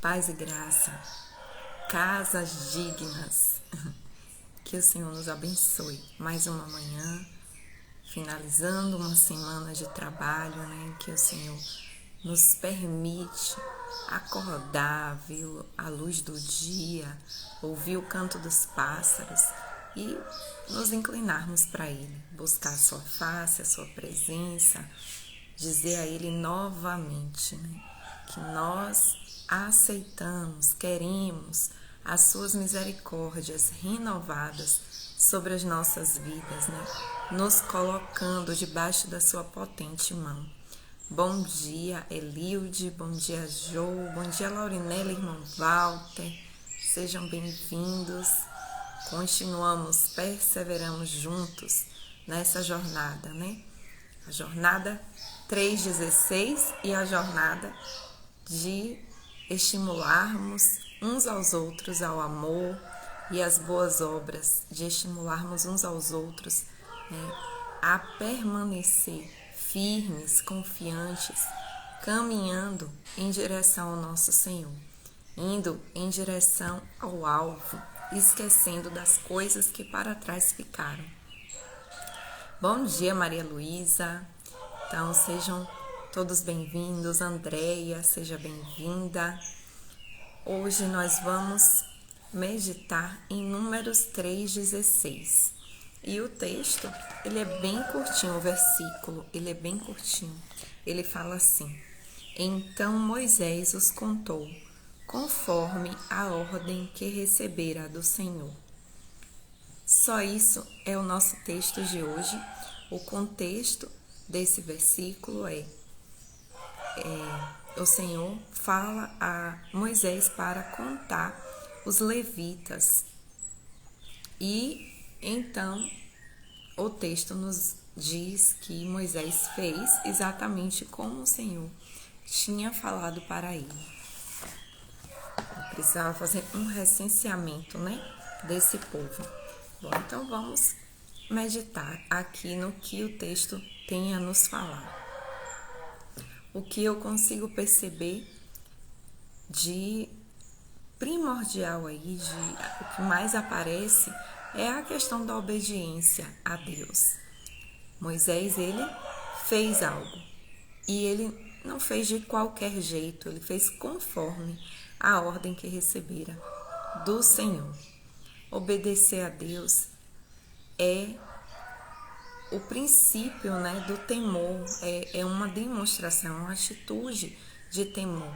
Paz e graça, casas dignas. Que o Senhor nos abençoe. Mais uma manhã, finalizando uma semana de trabalho, né? Que o Senhor nos permite acordar, ver a luz do dia, ouvir o canto dos pássaros e nos inclinarmos para Ele, buscar a sua face, a sua presença, dizer a Ele novamente, né, que nós aceitamos, queremos as suas misericórdias renovadas sobre as nossas vidas, né, nos colocando debaixo da sua potente mão. Bom dia, Elilde, bom dia, Jo, bom dia, Laurinela, irmão Walter, sejam bem-vindos. Continuamos, perseveramos juntos nessa jornada, né? A jornada 3:16 e a jornada de estimularmos uns aos outros ao amor e às boas obras, de estimularmos uns aos outros, né, a permanecer firmes, confiantes, caminhando em direção ao nosso Senhor, indo em direção ao alvo, esquecendo das coisas que para trás ficaram. Bom dia, Maria Luísa. Então, sejam todos bem-vindos. Andréia, seja bem-vinda. Hoje nós vamos meditar em Números 3:16. E o texto, ele é bem curtinho, o versículo, ele é bem curtinho. Ele fala assim: Então Moisés os contou, conforme a ordem que recebera do Senhor. Só isso é o nosso texto de hoje. O contexto desse versículo o Senhor fala a Moisés para contar os levitas. E então o texto nos diz que Moisés fez exatamente como o Senhor tinha falado para ele. Precisava fazer um recenseamento, né, desse povo. Bom, então vamos meditar aqui no que o texto tem a nos falar. O que eu consigo perceber de primordial aí, o que mais aparece é a questão da obediência a Deus. Moisés, ele fez algo e ele não fez de qualquer jeito, ele fez conforme a ordem que recebera do Senhor. Obedecer a Deus é o princípio, né, do temor, é uma demonstração, uma atitude de temor.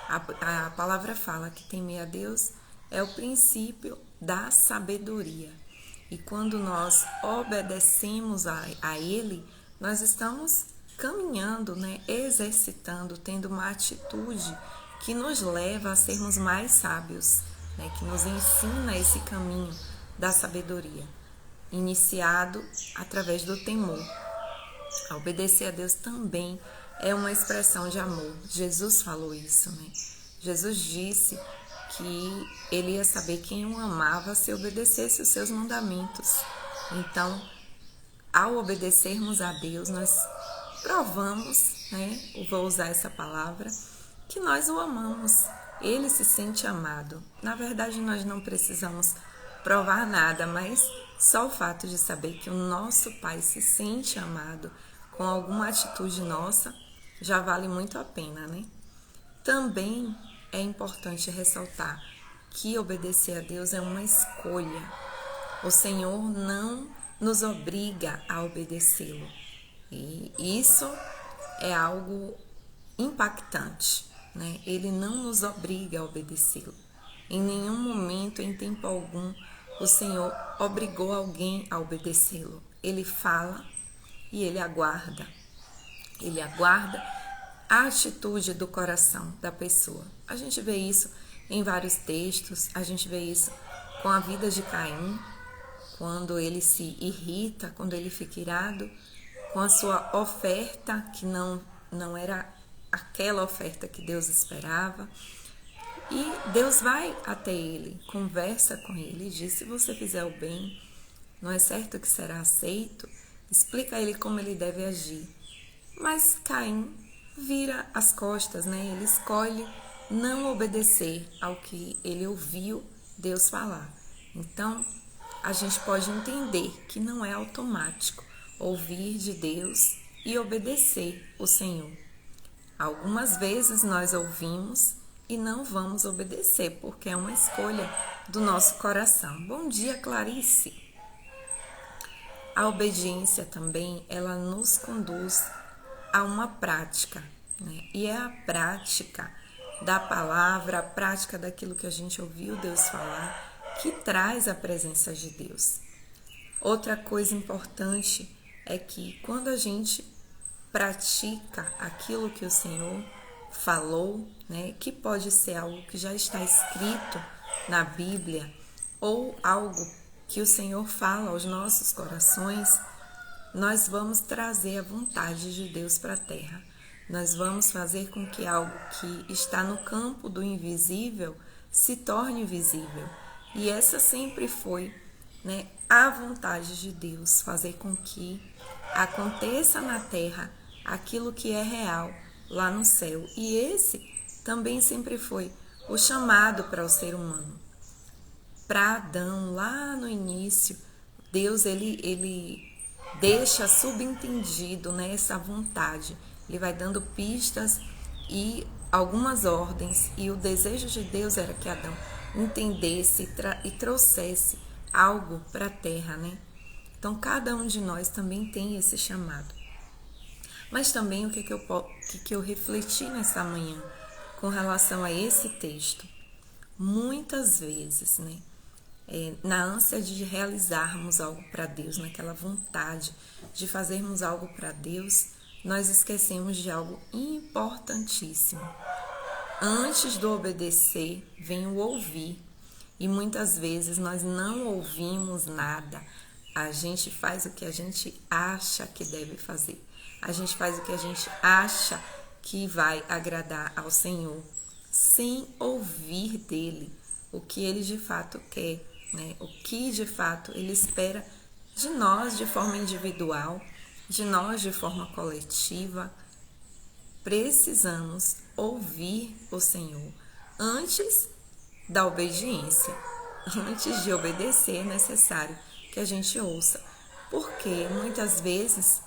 A palavra fala que temer a Deus é o princípio da sabedoria. E quando nós obedecemos a Ele, nós estamos caminhando, né, exercitando, tendo uma atitude que nos leva a sermos mais sábios, né, que nos ensina esse caminho da sabedoria, iniciado através do temor. A obedecer a Deus também é uma expressão de amor. Jesus falou isso, né? Jesus disse que ele ia saber quem o amava se obedecesse os seus mandamentos. Então, ao obedecermos a Deus, nós provamos, né? Eu vou usar essa palavra, que nós o amamos. Ele se sente amado. Na verdade, nós não precisamos provar nada, mas só o fato de saber que o nosso Pai se sente amado com alguma atitude nossa já vale muito a pena, né? Também é importante ressaltar que obedecer a Deus é uma escolha. O Senhor não nos obriga a obedecê-lo. E isso é algo impactante, né? Ele não nos obriga a obedecê-lo. Em nenhum momento, em tempo algum, o Senhor obrigou alguém a obedecê-lo. Ele fala e ele aguarda. Ele aguarda a atitude do coração da pessoa. A gente vê isso em vários textos, a gente vê isso com a vida de Caim, quando ele se irrita, quando ele fica irado, com a sua oferta, que não era aquela oferta que Deus esperava. E Deus vai até ele, conversa com ele e diz: se você fizer o bem, não é certo que será aceito? Explica a ele como ele deve agir. Mas Caim vira as costas, né? Ele escolhe não obedecer ao que ele ouviu Deus falar. Então, a gente pode entender que não é automático ouvir de Deus e obedecer o Senhor. Algumas vezes nós ouvimos e não vamos obedecer, porque é uma escolha do nosso coração. Bom dia, Clarice! A obediência também, ela nos conduz a uma prática, né? E é a prática da palavra, a prática daquilo que a gente ouviu Deus falar, que traz a presença de Deus. Outra coisa importante é que quando a gente pratica aquilo que o Senhor falou, né, que pode ser algo que já está escrito na Bíblia ou algo que o Senhor fala aos nossos corações, nós vamos trazer a vontade de Deus para a terra. Nós vamos fazer com que algo que está no campo do invisível se torne visível. E essa sempre foi, né, a vontade de Deus, fazer com que aconteça na terra aquilo que é real lá no céu. E esse também sempre foi o chamado para o ser humano. Para Adão, lá no início, Deus ele deixa subentendido, né, essa vontade. Ele vai dando pistas e algumas ordens. E o desejo de Deus era que Adão entendesse e trouxesse algo para a terra, né? Então, cada um de nós também tem esse chamado. Mas também o que eu refleti nessa manhã com relação a esse texto. Muitas vezes, né? Na ânsia de realizarmos algo para Deus, naquela vontade de fazermos algo para Deus, nós esquecemos de algo importantíssimo. Antes do obedecer, vem o ouvir. E muitas vezes nós não ouvimos nada. A gente faz o que a gente acha que deve fazer. A gente faz o que a gente acha que vai agradar ao Senhor, sem ouvir dele o que ele de fato quer, né? O que de fato ele espera de nós de forma individual, de nós de forma coletiva. Precisamos ouvir o Senhor antes da obediência. Antes de obedecer, é necessário que a gente ouça, porque muitas vezes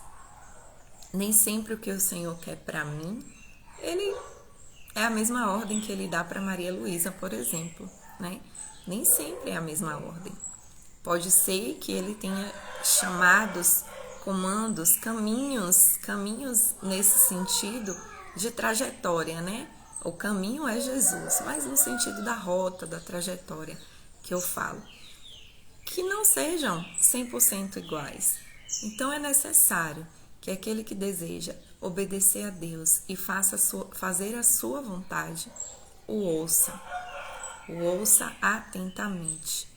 nem sempre o que o Senhor quer para mim, ele é a mesma ordem que ele dá para Maria Luísa, por exemplo, né? Nem sempre é a mesma ordem. Pode ser que ele tenha chamados, comandos, caminhos nesse sentido de trajetória, né? O caminho é Jesus, mas no sentido da rota, da trajetória que eu falo, que não sejam 100% iguais. Então é necessário que aquele que deseja obedecer a Deus e fazer a sua vontade, o ouça atentamente.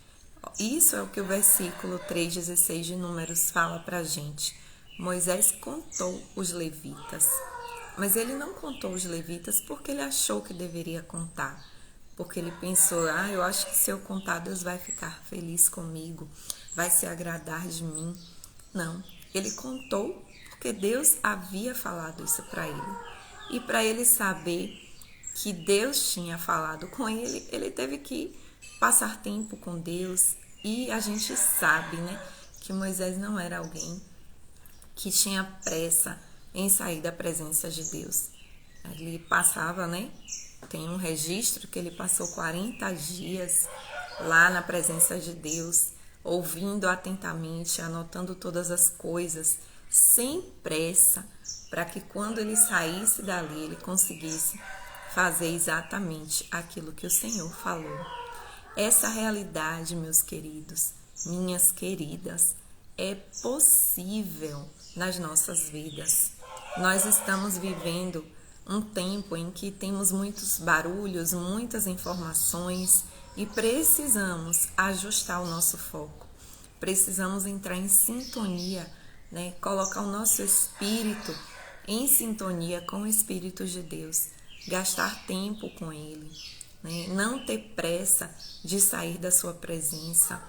Isso é o que o versículo 3,16 de Números fala pra gente. Moisés contou os levitas, mas ele não contou os levitas porque ele achou que deveria contar, porque ele pensou, eu acho que se eu contar, Deus vai ficar feliz comigo, vai se agradar de mim. Não, ele contou porque Deus havia falado isso para ele. E para ele saber que Deus tinha falado com ele, ele teve que passar tempo com Deus. E a gente sabe, né, que Moisés não era alguém que tinha pressa em sair da presença de Deus. Ele passava, né, tem um registro que ele passou 40 dias lá na presença de Deus, ouvindo atentamente, anotando todas as coisas, sem pressa, para que quando ele saísse dali, ele conseguisse fazer exatamente aquilo que o Senhor falou. Essa realidade, meus queridos, minhas queridas, é possível nas nossas vidas. Nós estamos vivendo um tempo em que temos muitos barulhos, muitas informações e precisamos ajustar o nosso foco. Precisamos entrar em sintonia, né? Colocar o nosso espírito em sintonia com o Espírito de Deus, gastar tempo com Ele, né? Não ter pressa de sair da sua presença.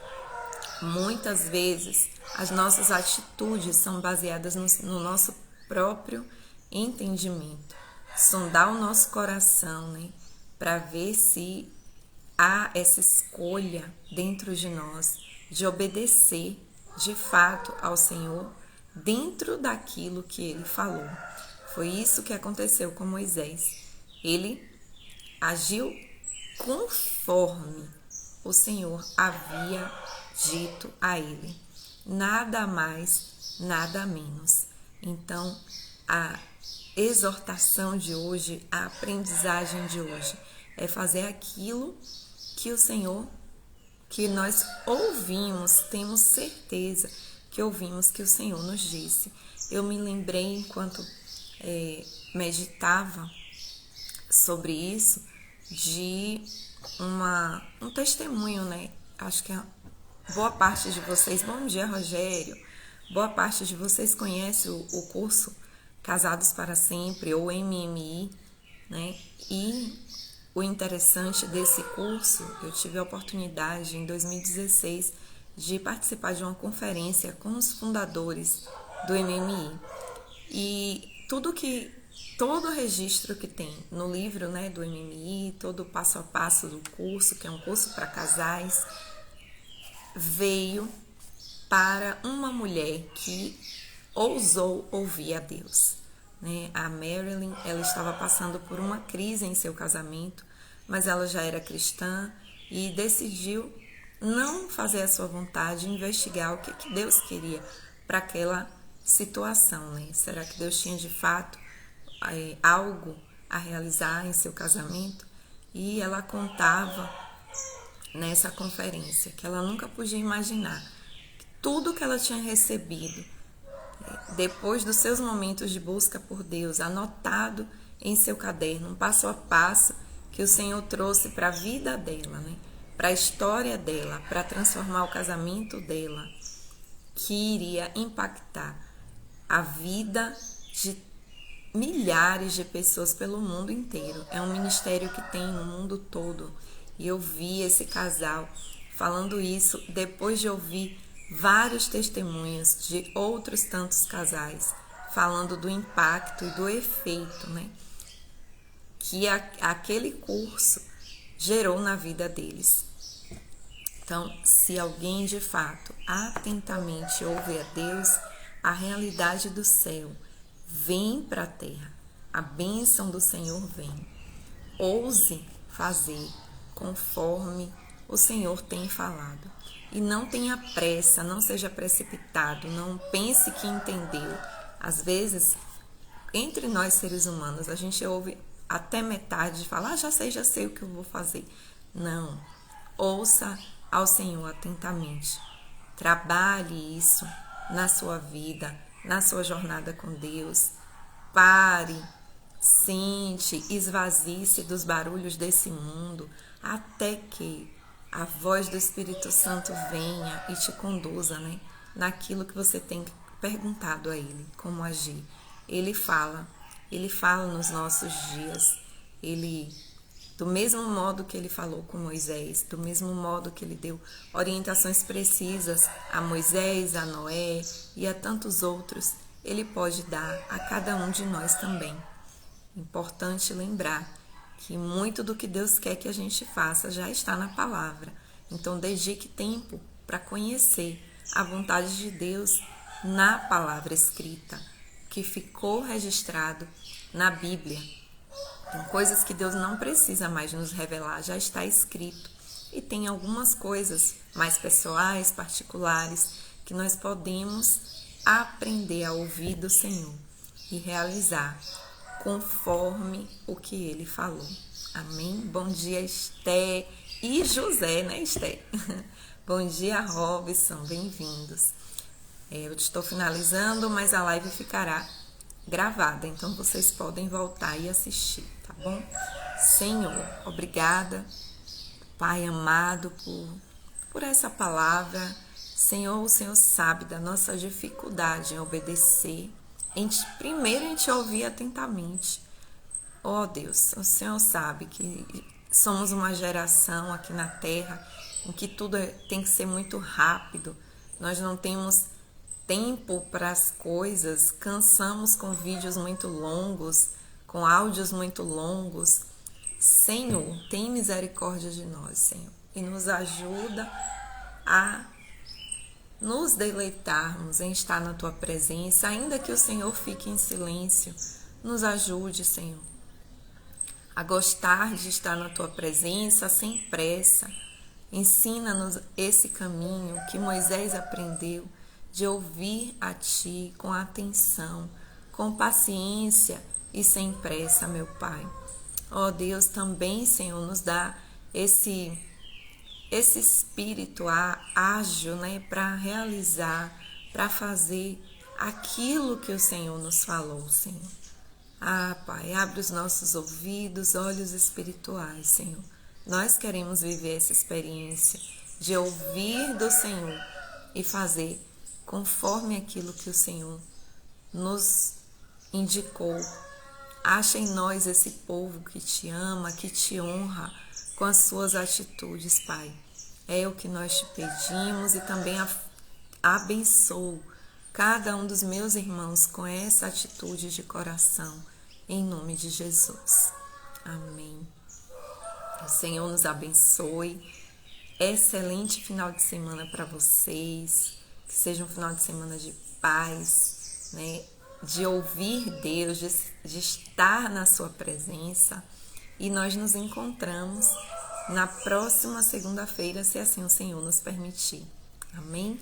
Muitas vezes as nossas atitudes são baseadas no nosso próprio entendimento. Sondar o nosso coração, né? para ver se há essa escolha dentro de nós de obedecer de fato ao Senhor dentro daquilo que ele falou. Foi isso que aconteceu com Moisés. Ele agiu conforme o Senhor havia dito a ele. Nada mais, nada menos. Então, a exortação de hoje, a aprendizagem de hoje é fazer aquilo que o Senhor, que nós ouvimos, temos certeza que ouvimos que o Senhor nos disse. Eu me lembrei enquanto meditava sobre isso de um testemunho, né? Acho que boa parte de vocês, bom dia, Rogério, boa parte de vocês conhece o curso Casados para Sempre, ou MMI, né? E o interessante desse curso, eu tive a oportunidade em 2016 de participar de uma conferência com os fundadores do MMI. E todo o registro que tem no livro, né, do MMI, todo o passo a passo do curso, que é um curso para casais, veio para uma mulher que ousou ouvir a Deus, né? A Marilyn, ela estava passando por uma crise em seu casamento, mas ela já era cristã e decidiu não fazer a sua vontade, investigar o que Deus queria para aquela situação, né? Será que Deus tinha de fato algo a realizar em seu casamento? E ela contava nessa conferência que ela nunca podia imaginar que tudo que ela tinha recebido depois dos seus momentos de busca por Deus, anotado em seu caderno, um passo a passo que o Senhor trouxe para a vida dela, né? Para a história dela, para transformar o casamento dela, que iria impactar a vida de milhares de pessoas pelo mundo inteiro. É um ministério que tem no mundo todo. E eu vi esse casal falando isso depois de ouvir vários testemunhos de outros tantos casais falando do impacto e do efeito, né, que aquele curso gerou na vida deles. Então, se alguém de fato atentamente ouve a Deus, a realidade do céu vem para a terra, a bênção do Senhor vem. Ouse fazer conforme o Senhor tem falado. E não tenha pressa, não seja precipitado, não pense que entendeu. Às vezes, entre nós seres humanos, a gente ouve até metade de falar, já sei o que eu vou fazer. Não, ouça ao Senhor atentamente. Trabalhe isso na sua vida, na sua jornada com Deus. Pare, sente, esvazie-se dos barulhos desse mundo, até que a voz do Espírito Santo venha e te conduza, né, naquilo que você tem perguntado a Ele, como agir. Ele fala nos nossos dias. Ele, do mesmo modo que Ele falou com Moisés, do mesmo modo que Ele deu orientações precisas a Moisés, a Noé e a tantos outros, Ele pode dar a cada um de nós também. Importante lembrar que muito do que Deus quer que a gente faça já está na palavra. Então, dedique tempo para conhecer a vontade de Deus na palavra escrita, que ficou registrado na Bíblia. Tem coisas que Deus não precisa mais nos revelar, já está escrito. E tem algumas coisas mais pessoais, particulares, que nós podemos aprender a ouvir do Senhor e realizar conforme o que Ele falou. Amém? Bom dia, Esté e José, né, Esté? Bom dia, Robson, bem-vindos. Eu estou finalizando, mas a live ficará gravada, então vocês podem voltar e assistir, tá bom? Senhor, obrigada, Pai amado, por essa palavra. Senhor, o Senhor sabe da nossa dificuldade em obedecer, primeiro em te ouvir atentamente. Oh Deus, o Senhor sabe que somos uma geração aqui na Terra em que tudo tem que ser muito rápido. Nós não temos tempo para as coisas, cansamos com vídeos muito longos, com áudios muito longos. Senhor, tem misericórdia de nós, Senhor, e nos ajuda a nos deleitarmos em estar na Tua presença, ainda que o Senhor fique em silêncio. Nos ajude, Senhor, a gostar de estar na Tua presença sem pressa. Ensina-nos esse caminho que Moisés aprendeu, de ouvir a Ti com atenção, com paciência e sem pressa, meu Pai. Ó Deus, também, Senhor, nos dá esse espírito ágil, né, para realizar, para fazer aquilo que o Senhor nos falou, Senhor. Pai, abre os nossos ouvidos, olhos espirituais, Senhor. Nós queremos viver essa experiência de ouvir do Senhor e fazer conforme aquilo que o Senhor nos indicou. Acha em nós esse povo que te ama, que te honra com as suas atitudes, Pai. É o que nós te pedimos e também abençoo cada um dos meus irmãos com essa atitude de coração, em nome de Jesus. Amém. O Senhor nos abençoe. Excelente final de semana para vocês. Que seja um final de semana de paz, né? De ouvir Deus, de estar na sua presença. E nós nos encontramos na próxima segunda-feira, se assim o Senhor nos permitir. Amém?